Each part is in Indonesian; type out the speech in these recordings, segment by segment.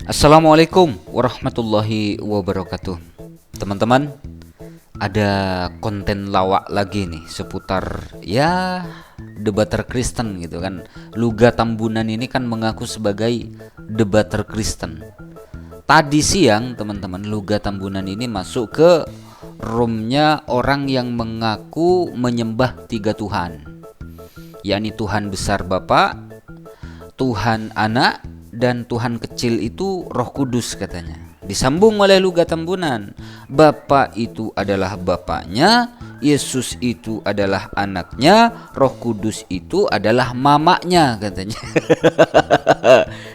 Assalamualaikum warahmatullahi wabarakatuh. Teman-teman, ada konten lawak lagi nih seputar ya debater Kristen gitu kan. Luga Tambunan ini kan mengaku sebagai debater Kristen. Tadi siang teman-teman, Luga Tambunan ini masuk ke roomnya orang yang mengaku menyembah tiga Tuhan, yakni Tuhan besar Bapa, Tuhan Anak, dan Tuhan kecil itu Roh Kudus katanya. Disambung oleh Luga Tambunan, Bapa itu adalah Bapaknya, Yesus itu adalah anaknya, Roh Kudus itu adalah mamanya katanya.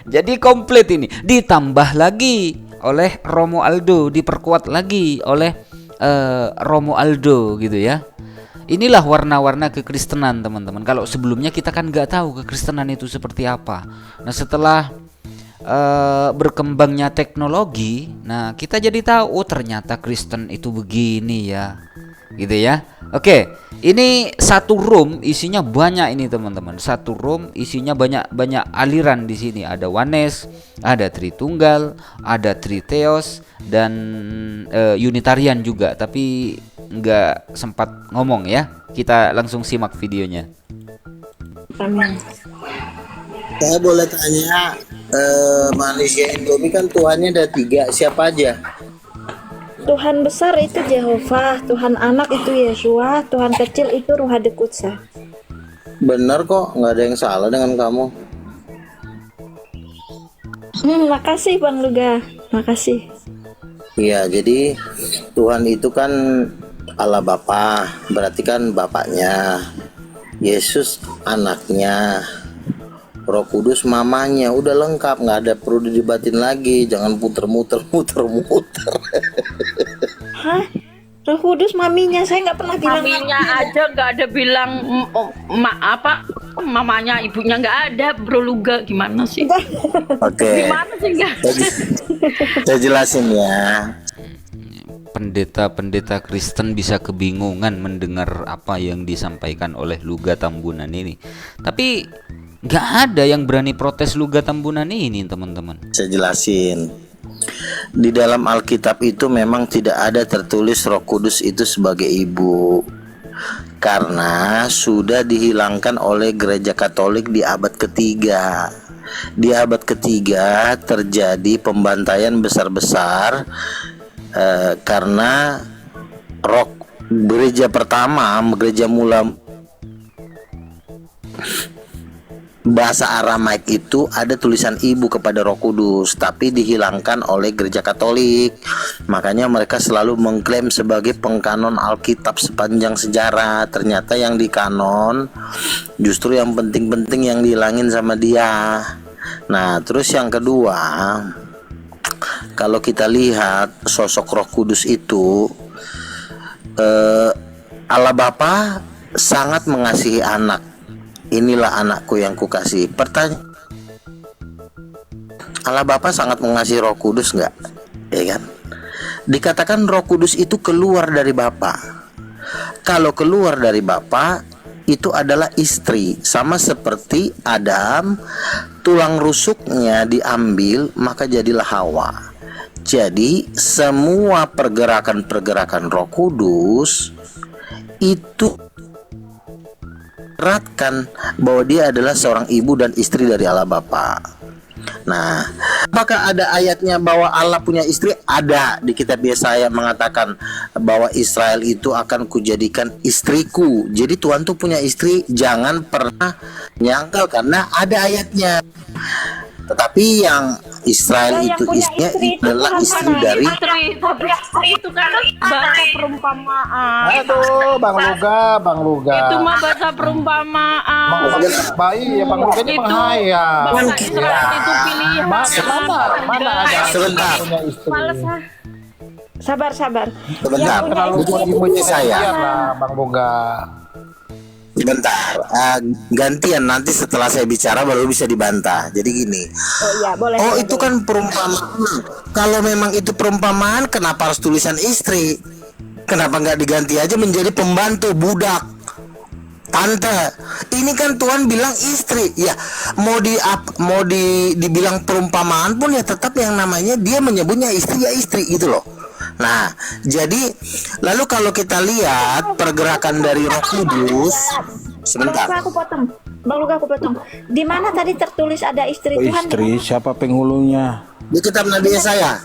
Jadi komplit ini. Ditambah lagi oleh Romo Aldo, diperkuat lagi oleh Romo Aldo gitu ya. Inilah warna-warna kekristenan teman-teman. Kalau sebelumnya kita kan nggak tahu kekristenan itu seperti apa. Nah setelah berkembangnya teknologi, nah kita jadi tahu, oh ternyata Kristen itu begini ya, gitu ya. Oke, ini satu room isinya banyak ini teman-teman. Satu room isinya banyak aliran di sini. Ada Oneness, ada Tritunggal, ada Triteos, dan Unitarian juga. Tapi nggak sempat ngomong ya. Kita langsung simak videonya. Amin. Saya boleh tanya, manusia Indomie kan Tuhannya ada 3, siapa aja? Tuhan besar itu Jehovah, Tuhan anak itu Yeshua, Tuhan kecil itu Ruh Hadekutsa. Bener kok, nggak ada yang salah dengan kamu. Makasih Bang Luga, makasih. Iya, jadi Tuhan itu kan Allah Bapa, berarti kan Bapaknya. Yesus anaknya, Roh Kudus mamanya, udah lengkap, nggak ada perlu didebatin lagi, jangan muter-muter. Hah? Roh Kudus maminya, saya nggak pernah bilang maminya aja nggak ada bilang mamanya ibunya nggak ada. Bro Luga gimana sih? Oke. Gimana sih nggak? Saya jelasin ya. Pendeta-pendeta Kristen bisa kebingungan mendengar apa yang disampaikan oleh Luga Tambunan ini. Tapi nggak ada yang berani protes Luga Tambunan ini teman-teman. Saya jelasin. Di dalam Alkitab itu memang tidak ada tertulis Roh Kudus itu sebagai ibu, karena sudah dihilangkan oleh Gereja Katolik di abad ketiga. Di abad ketiga terjadi pembantaian besar-besar karena gereja pertama, gereja mula bahasa Aramaik itu ada tulisan ibu kepada Roh Kudus, tapi dihilangkan oleh Gereja Katolik. Makanya mereka selalu mengklaim sebagai pengkanon Alkitab sepanjang sejarah. Ternyata yang dikanon justru yang penting-penting yang dihilangin sama dia. Nah, terus yang kedua, kalau kita lihat sosok Roh Kudus itu, Allah Bapa sangat mengasihi anak. Inilah anakku yang kukasih. Pertanyaan, Allah Bapa sangat mengasihi Roh Kudus nggak? Ya kan? Dikatakan Roh Kudus itu keluar dari Bapa. Kalau keluar dari Bapa, itu adalah istri. Sama seperti Adam, tulang rusuknya diambil, maka jadilah Hawa. Jadi semua pergerakan-pergerakan Roh Kudus itu eratkan bahwa dia adalah seorang ibu dan istri dari Allah Bapa. Nah, apakah ada ayatnya bahwa Allah punya istri? Ada. Di kitab Yesaya mengatakan bahwa Israel itu akan kujadikan istriku. Jadi Tuhan tuh punya istri, jangan pernah nyangkal karena ada ayatnya. Tetapi yang Israel itu istrinya adalah istri dari Istri itu kan bahasa perumpamaan. Aduh, Bang Luga. Itu mah bahasa perumpamaan. Baik ya Bang Luga ini Itu bahaya. bahasa Israel itu pilihan. Mana ada Sebentar. punya istri. sabar. Sebentar. Terlalu Bukan tinggi saya. lah Bang Luga. Sebentar, gantian nanti setelah saya bicara baru bisa dibantah. Jadi gini. Oh iya, boleh. Oh itu kan perumpamaan. Kalau memang itu perumpamaan, kenapa harus tulisan istri? Kenapa nggak diganti aja menjadi pembantu budak? Tante, ini kan Tuhan bilang istri, ya dibilang perumpamaan pun ya tetap yang namanya dia menyebutnya istri ya istri gitu loh. Nah, jadi lalu kalau kita lihat pergerakan dari Roh Kudus, sebentar. Bang Luga aku potong. Di mana tadi tertulis ada istri Tuhan? Istri siapa penghulunya? Di kitab Nabi Yesaya.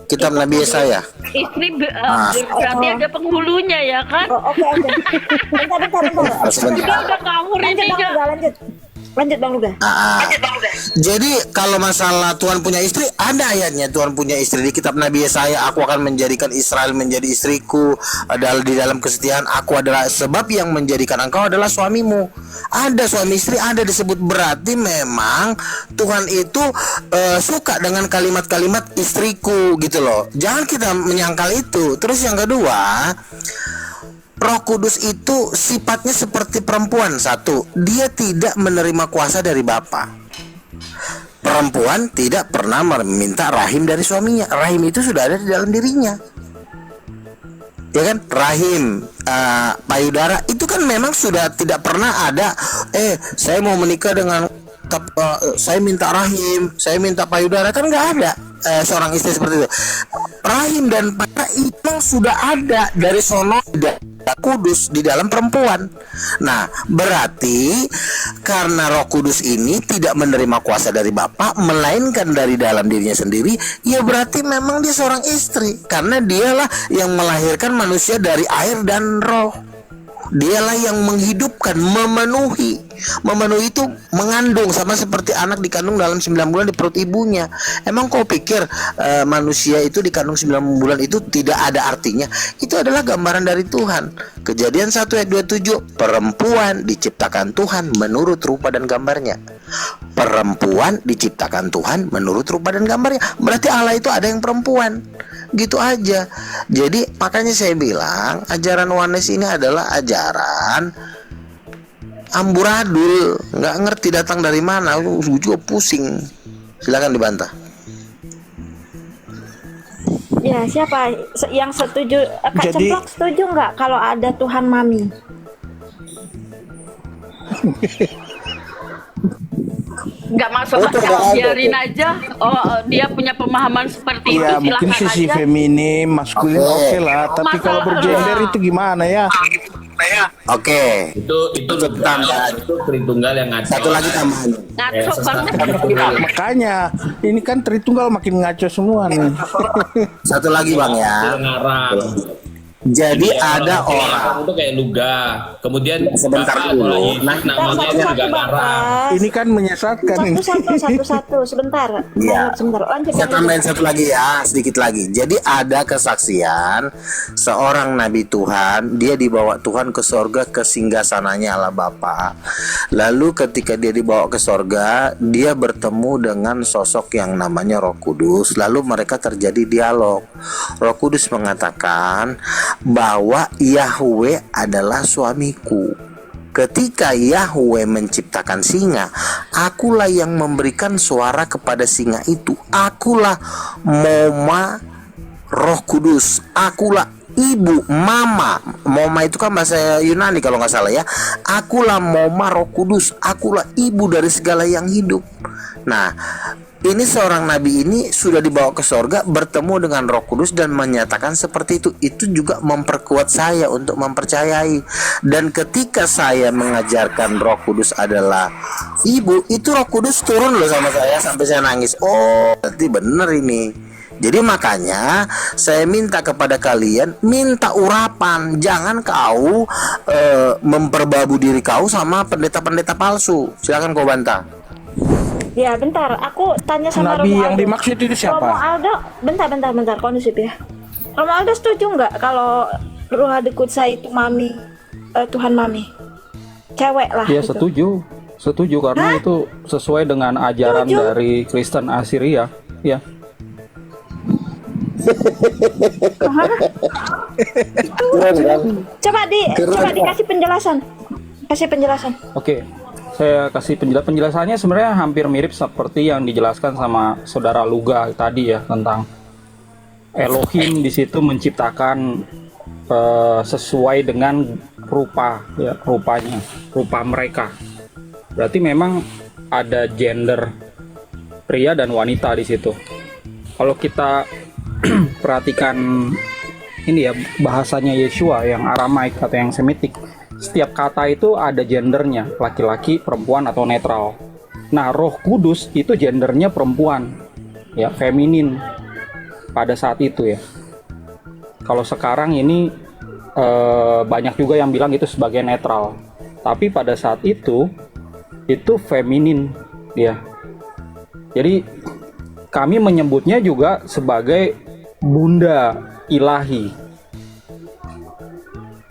Kitab Nabi Yesaya. Istri berarti ada penghulunya ya kan? Oh, oke. Bentar. Dia udah ngawur ini Lanjut Bang Luga, lanjut Bang Luga. Jadi kalau masalah Tuhan punya istri, ada ayatnya Tuhan punya istri di kitab Nabi Yesaya. Aku akan menjadikan Israel menjadi istriku, adalah di dalam kesetiaan. Aku adalah sebab yang menjadikan engkau adalah suamimu. Ada suami istri, ada disebut, berarti memang Tuhan itu suka dengan kalimat-kalimat istriku gitu loh. Jangan kita menyangkal itu. Terus yang kedua, Roh Kudus itu sifatnya seperti perempuan. Satu, dia tidak menerima kuasa dari Bapa. Perempuan tidak pernah meminta rahim dari suaminya. Rahim itu sudah ada di dalam dirinya, ya kan? Rahim, payudara itu kan memang sudah tidak pernah ada. Saya mau menikah dengan saya minta rahim, saya minta payudara, kan nggak ada seorang istri seperti itu. Rahim dan payudara itu sudah ada dari sono Kudus di dalam perempuan. Nah, berarti karena Roh Kudus ini tidak menerima kuasa dari Bapa, melainkan dari dalam dirinya sendiri, ya berarti memang dia seorang istri, karena dialah yang melahirkan manusia dari air dan roh. Dialah yang menghidupkan, memenuhi. Memenuhi itu mengandung, sama seperti anak dikandung dalam 9 bulan di perut ibunya. Emang kau pikir manusia itu dikandung 9 bulan itu tidak ada artinya? Itu adalah gambaran dari Tuhan. Kejadian 1 ayat 27, perempuan diciptakan Tuhan menurut rupa dan gambarnya. Perempuan diciptakan Tuhan menurut rupa dan gambarnya. Berarti Allah itu ada yang perempuan. Gitu aja. Jadi makanya saya bilang ajaran Oneness ini adalah ajaran amburadul, nggak ngerti datang dari mana, juga pusing. Silakan dibantah. Ya, siapa yang setuju? Kak Jadi- Cemplok setuju nggak kalau ada Tuhan Mami? Nggak masalah, biarin aja. Oh, dia punya pemahaman seperti Ya itu, mungkin silakan sisi aja. feminim, maskulin oke lah. Tapi kalau Masalah bergender lah. itu gimana ya? Oke. itu tambahan. itu Tritunggal yang ngaco. Satu lagi tambahan. Ngaco banget. Makanya ini kan Tritunggal makin ngaco semua nih. Satu lagi Bang ya. Ngarang. Jadi Iya, ada kalau orang. itu kayak Luga. Kemudian Sebentar Bapak dulu. lagi Nah, namanya juga Satu-satu ngarang. Bang. Ini kan menyesatkan ini. Satu-satu sebentar. Iya. Sebentar. Lanjut. Saya tambahin satu lagi ya, sedikit lagi. Jadi ada kesaksian seorang nabi Tuhan, dia dibawa Tuhan ke sorga, ke singgasananya Allah Bapa. Lalu ketika dia dibawa ke sorga, dia bertemu dengan sosok yang namanya Roh Kudus. Lalu mereka terjadi dialog. Roh Kudus mengatakan bahwa Yahweh adalah suamiku. Ketika Yahweh menciptakan singa, akulah yang memberikan suara kepada singa itu. Akulah Moma Roh Kudus. Akulah ibu, mama. Moma itu kan bahasa Yunani kalau nggak salah ya. Akulah Moma Roh Kudus. Akulah ibu dari segala yang hidup. Nah, ini seorang nabi ini sudah dibawa ke sorga, bertemu dengan Roh Kudus dan menyatakan seperti itu. Itu juga memperkuat saya untuk mempercayai. Dan ketika saya mengajarkan Roh Kudus adalah ibu, itu Roh Kudus turun loh sama saya sampai saya nangis. Oh, berarti bener ini. Jadi makanya saya minta kepada kalian, minta urapan. Jangan kau memperbabu diri kau sama pendeta-pendeta palsu. Silakan kau bantah. Ya, bentar. Aku tanya sama Nabi Romo yang Aldo. dimaksud itu siapa? Romo Aldo, bentar, kondusif ya. Romo Aldo setuju nggak kalau Ruha Kudus itu mami, Tuhan mami? Cewek lah. Ya gitu. setuju karena itu sesuai dengan ajaran Setuju. dari Kristen Assyria. Ya, Coba dikasih penjelasan. Kasih penjelasan. oke. Saya kasih penjelasannya sebenarnya hampir mirip seperti yang dijelaskan sama saudara Luga tadi ya, tentang Elohim di situ menciptakan sesuai dengan rupa ya, rupa mereka. Berarti memang ada gender pria dan wanita di situ. Kalau kita perhatikan ini ya, bahasanya Yeshua yang Aramaik atau yang Semitik, setiap kata itu ada gendernya, laki-laki, perempuan atau netral. Nah, Roh Kudus itu gendernya perempuan, ya, feminin pada saat itu ya. Kalau sekarang ini banyak juga yang bilang itu sebagai netral, tapi pada saat itu feminin ya. Jadi kami menyebutnya juga sebagai Bunda Ilahi.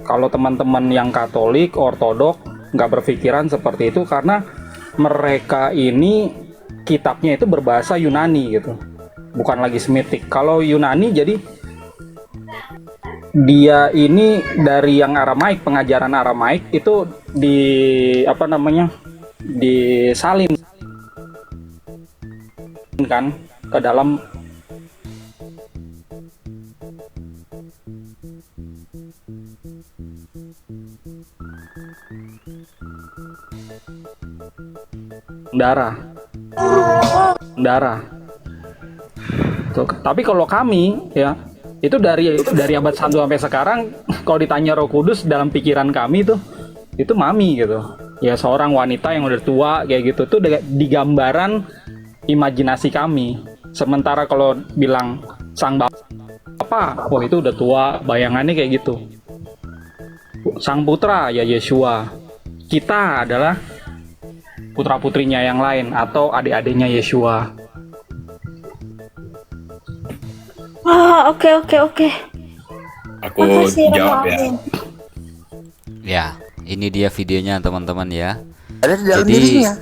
Kalau teman-teman yang Katolik, Ortodok nggak berpikiran seperti itu, karena mereka ini kitabnya itu berbahasa Yunani gitu, bukan lagi Semitik. Kalau Yunani jadi dia ini dari yang Aramaik, pengajaran Aramaik itu disalin kan ke dalam darah. Tuh, tapi kalau kami ya itu dari abad 1 sampai sekarang, kalau ditanya Roh Kudus dalam pikiran kami itu mami gitu. Ya, seorang wanita yang udah tua kayak gitu tuh di gambaran imajinasi kami. Sementara kalau bilang sang bapak, wah itu udah tua, bayangannya kayak gitu. Sang putra ya Yeshua. Kita adalah putra-putrinya yang lain atau adik-adiknya Yeshua. Oke. Aku Makasih, jawab ya. Romo. Ya, ini dia videonya teman-teman ya. Ada di dalam Jadi dirinya.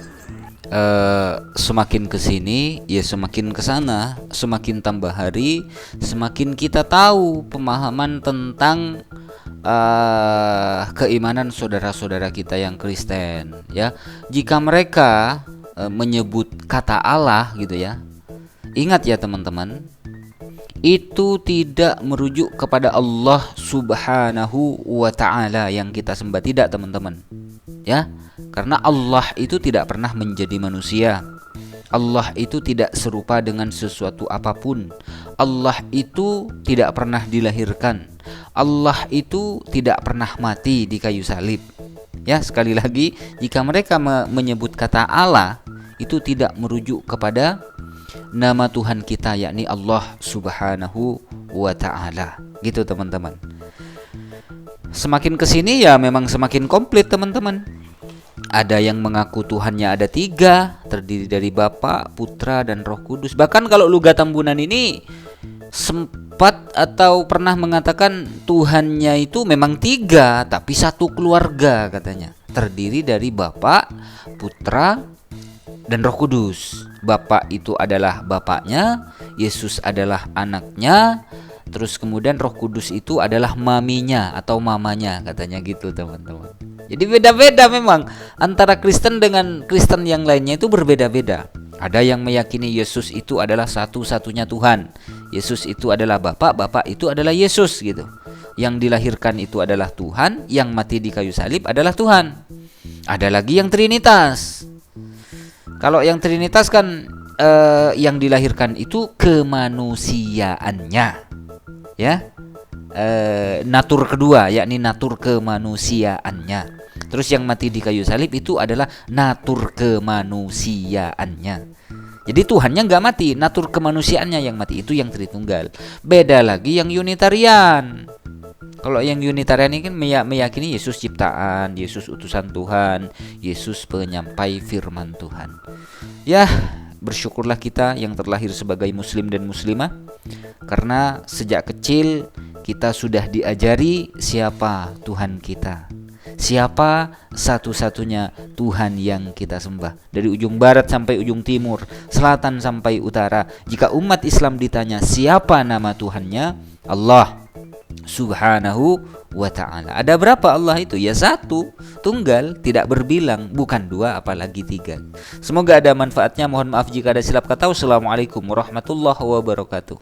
semakin kesini ya semakin kesana, semakin tambah hari semakin kita tahu pemahaman tentang keimanan saudara-saudara kita yang Kristen ya. Jika mereka menyebut kata Allah gitu ya, ingat ya teman-teman, itu tidak merujuk kepada Allah Subhanahu wa ta'ala yang kita sembah, tidak teman-teman ya. Karena Allah itu tidak pernah menjadi manusia. Allah itu tidak serupa dengan sesuatu apapun. Allah itu tidak pernah dilahirkan. Allah itu tidak pernah mati di kayu salib. Ya, sekali lagi, jika mereka menyebut kata Allah, itu tidak merujuk kepada nama Tuhan kita, yakni Allah Subhanahu wa ta'ala. Gitu teman-teman. Semakin kesini ya memang semakin komplit teman-teman. Ada yang mengaku Tuhannya ada 3, terdiri dari Bapa, Putra, dan Roh Kudus. Bahkan kalau Luga Tambunan ini sempat atau pernah mengatakan Tuhannya itu memang 3, tapi satu keluarga katanya. Terdiri dari Bapa, Putra, dan Roh Kudus. Bapa itu adalah bapaknya, Yesus adalah anaknya, terus kemudian Roh Kudus itu adalah maminya atau mamanya, katanya gitu teman-teman. Jadi beda-beda memang antara Kristen dengan Kristen yang lainnya, itu berbeda-beda. Ada yang meyakini Yesus itu adalah satu-satunya Tuhan. Yesus itu adalah Bapa, Bapa itu adalah Yesus gitu. Yang dilahirkan itu adalah Tuhan, yang mati di kayu salib adalah Tuhan. Ada lagi yang Trinitas. Kalau yang Trinitas kan yang dilahirkan itu kemanusiaannya, ya, natur kedua, yakni natur kemanusiaannya. Terus yang mati di kayu salib itu adalah natur kemanusiaannya. Jadi Tuhannya nggak mati, natur kemanusiaannya yang mati, itu yang Tritunggal. Beda lagi yang Unitarian. Kalau yang Unitarian ini kan meyakini Yesus ciptaan, Yesus utusan Tuhan, Yesus penyampai firman Tuhan. Ya, bersyukurlah kita yang terlahir sebagai muslim dan muslimah, karena sejak kecil kita sudah diajari siapa Tuhan kita, siapa satu-satunya Tuhan yang kita sembah. Dari ujung barat sampai ujung timur, selatan sampai utara, jika umat Islam ditanya siapa nama Tuhannya, Allah Subhanahu wa ta'ala. Ada berapa Allah itu? Ya satu, tunggal, tidak berbilang, bukan 2 apalagi 3. Semoga ada manfaatnya. Mohon maaf jika ada silap kata. Wassalamualaikum warahmatullahi wabarakatuh.